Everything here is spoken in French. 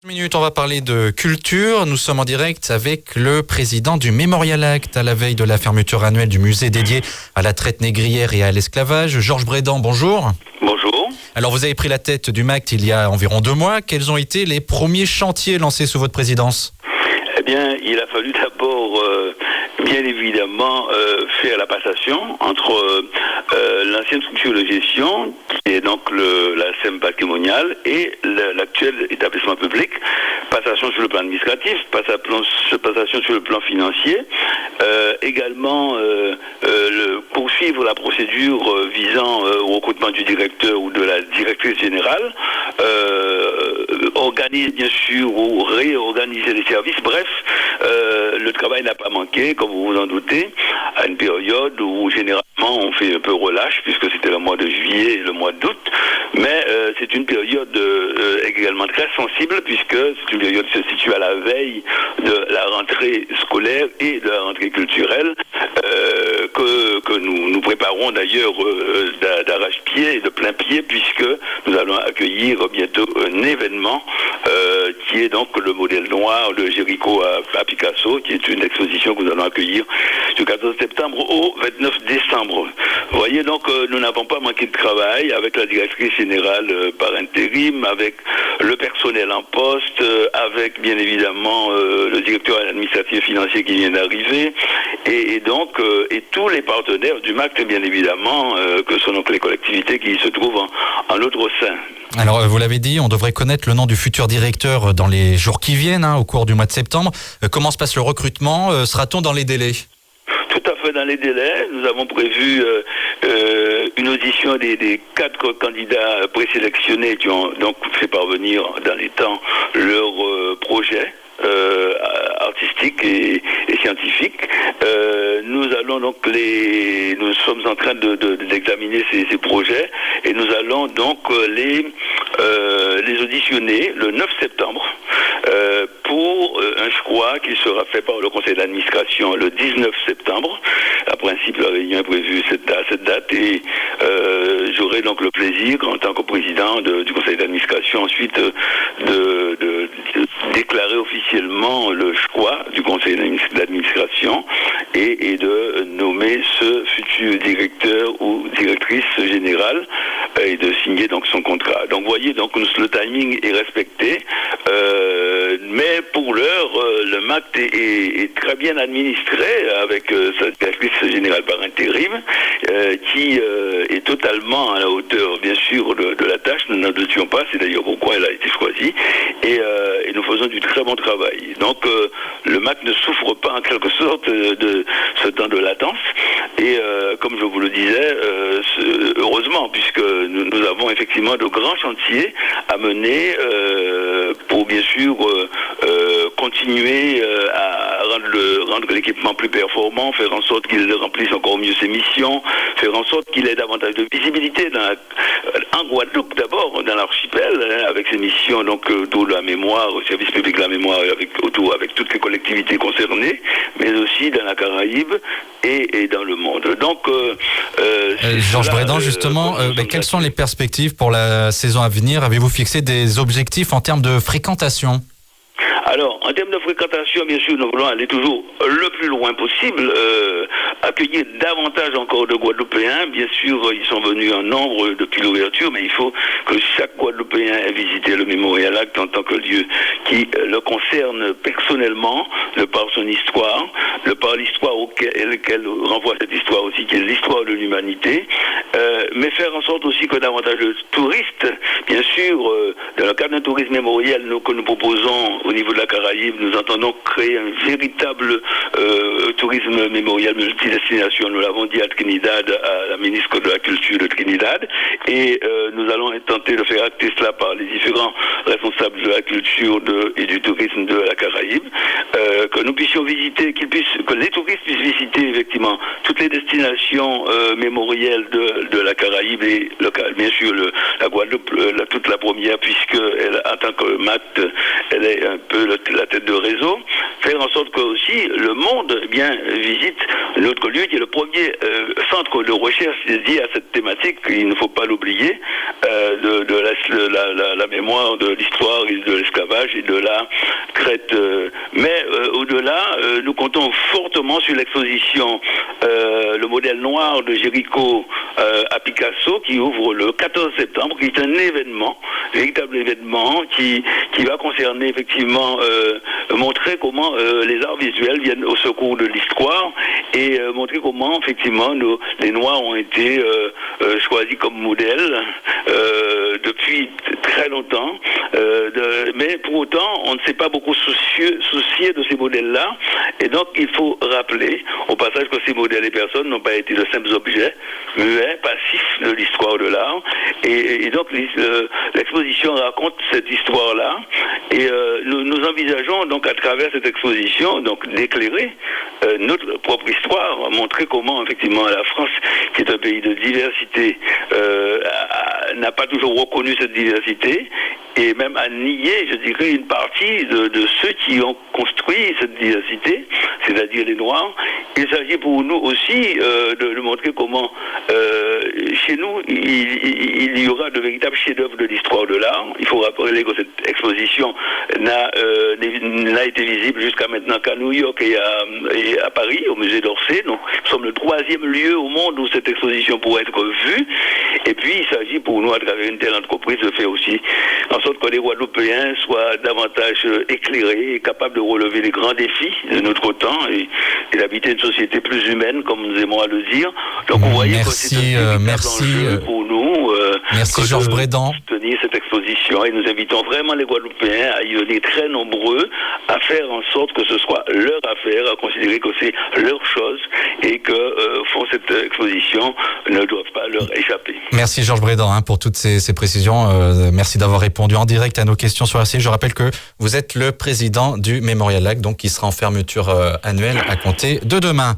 Minutes, on va parler de culture. Nous sommes en direct avec le président du Memorial Act à la veille de la fermeture annuelle du musée dédié à la traite négrière et à l'esclavage. Georges Brédan, bonjour. Bonjour. Alors vous avez pris la tête du MACT il y a environ 2 mois. Quels ont été les premiers chantiers lancés sous votre présidence ? Eh bien, il a fallu d'abord, bien évidemment, faire la passation entre l'ancienne structure de gestion, qui est donc la SEM patrimoniale, et l'actuel établissement public. Passation sur le plan administratif, passation sur le plan financier. Également, poursuivre la procédure visant au recrutement du directeur ou de la directrice générale. Organiser bien sûr ou réorganiser les services. Bref, le travail n'a pas manqué, comme vous vous en doutez, à une période où généralement on fait un peu relâche, puisque c'était le mois de juillet et le mois d'août. Mais c'est une période également très sensible, puisque c'est une période qui se situe à la veille de la rentrée scolaire et de la rentrée culturelle, que nous préparons d'ailleurs d'arrache-pied et de plein pied, puisque nous allons accueillir bientôt un événement qui est donc le modèle noir de Géricault à Picasso, qui est une exposition que nous allons accueillir du 14 septembre au 29 décembre. Vous voyez, donc nous n'avons pas manqué de travail avec la directrice générale par intérim, avec le personnel en poste, avec bien évidemment le directeur administratif et financier qui vient d'arriver, et donc et tous les partenaires du MACT, bien évidemment, que sont donc les collectivités qui se trouvent en notre sein. Alors, vous l'avez dit, on devrait connaître le nom du futur directeur dans les jours qui viennent, au cours du mois de septembre. Comment se passe le recrutement ? Sera-t-on dans les délais ? Tout à fait dans les délais. Nous avons prévu une audition des 4 candidats présélectionnés qui ont donc fait parvenir dans les temps leur projet artistique et scientifique. Nous allons donc nous sommes en train d'examiner ces projets et nous allons donc les auditionner le 9 septembre pour un choix qui sera fait par le conseil d'administration le 19 septembre. À principe, la réunion est prévue à cette date et j'aurai donc le plaisir en tant que président du conseil d'administration ensuite de déclarer officiellement le choix du conseil d'administration et de nommer ce futur directeur ou directrice générale et de signer donc son contrat. Donc vous voyez, donc le timing est respecté, mais pour l'heure, le MACT est très bien administré avec sa directrice générale par intérim, qui est totalement à la hauteur, bien sûr, de la tâche. Nous n'en doutions pas, c'est d'ailleurs pourquoi elle a été choisie, et nous faisons du très bon travail. Donc le MACT ne souffre pas en quelque sorte de ce temps de latence, et comme je vous le disais, heureusement, puisque nous avons effectivement de grands chantiers à mener pour bien sûr continuer à rendre l'équipement plus performant, faire en sorte qu'il remplisse encore mieux ses missions, faire en sorte qu'il ait davantage de visibilité en Guadeloupe d'abord, dans l'archipel, avec ses missions donc autour de la mémoire, au service public de la mémoire, avec toutes les collectivités concernées, mais aussi dans la Caraïbe et dans le monde. Donc, Georges Brédan, justement, quelles sont les perspectives pour la saison à venir ? Avez-vous fixé des objectifs en termes de fréquentation ? Alors, en termes de fréquentation, bien sûr, nous voulons aller toujours le plus loin possible, accueillir davantage encore de Guadeloupéens. Bien sûr, ils sont venus en nombre depuis l'ouverture, mais il faut que chaque Guadeloupéen ait visité le Memorial Act en tant que lieu qui le concerne personnellement, de par son histoire, de par l'histoire auquel renvoie cette histoire aussi, qui est l'histoire de l'humanité, mais faire en sorte aussi que davantage de touristes, bien sûr, dans le cadre d'un tourisme mémoriel que nous proposons au niveau de la Caraïbe, nous entendons créer un véritable tourisme mémorial multidestination. Nous l'avons dit à Trinidad, à la ministre de la Culture de Trinidad, et nous allons tenter de faire acter cela par les différents responsables de la culture et du tourisme de la Caraïbe, que nous puissions visiter, que les touristes puissent visiter effectivement toutes les destinations mémorielles de la Caraïbe et locale. Bien sûr, la Guadeloupe, toute la première, puisque elle, en tant que MACT, elle est un peu la tête de réseau, faire en sorte que aussi le monde visite notre lieu qui est le premier centre de recherche dédiée à cette thématique, il ne faut pas l'oublier, de la mémoire de l'histoire et de l'esclavage et de la traite. Mais au-delà, nous comptons fortement sur l'exposition Le modèle noir de Géricault à Picasso, qui ouvre le 14 septembre, qui est un événement, un véritable événement qui va concerner effectivement montrer comment les arts visuels viennent au secours de l'histoire et montrer comment effectivement les Noirs ont été choisis comme modèles depuis très longtemps, mais pour autant on ne s'est pas beaucoup soucié de ces modèles-là, et donc il faut rappeler au passage que ces modèles et personnes n'ont pas été de simples objets muets, passifs de l'histoire de l'art, et donc l'exposition raconte cette histoire-là, et nous envisageons donc à travers cette exposition donc d'éclairer notre propre histoire, montrer comment effectivement la France, qui est un pays de diversité, n'a pas toujours reconnu cette diversité, et même à nier, je dirais, une partie de ceux qui ont construit cette diversité, c'est-à-dire les Noirs. Il s'agit pour nous aussi de montrer comment chez nous il y aura de véritables chefs-d'œuvre de l'histoire de l'art. Il faut rappeler que cette exposition n'a été visible jusqu'à maintenant qu'à New York et à Paris, au musée d'Orsay. Donc nous sommes le 3e lieu au monde où cette exposition pourrait être vue. Et puis il s'agit pour nous, à travers une telle entreprise, de faire aussi en sorte que les Guadeloupéens soient davantage éclairés et capables de relever les grands défis de notre temps et d'habiter une société plus humaine, comme nous aimons à le dire. Donc vous voyez que c'est un véritable enjeu pour nous merci Georges Brédan. De soutenir cette exposition, et nous invitons vraiment les Guadeloupéens à y venir très nombreux, à faire en sorte que ce soit leur affaire, à considérer que c'est leur chose et que font cette exposition ne doivent pas leur échapper. Merci Georges Brédan pour toutes ces précisions. Merci d'avoir répondu en direct à nos questions sur RCI. Je rappelle que vous êtes le président du Mémorial Lac, donc qui sera en fermeture annuelle à compter de demain.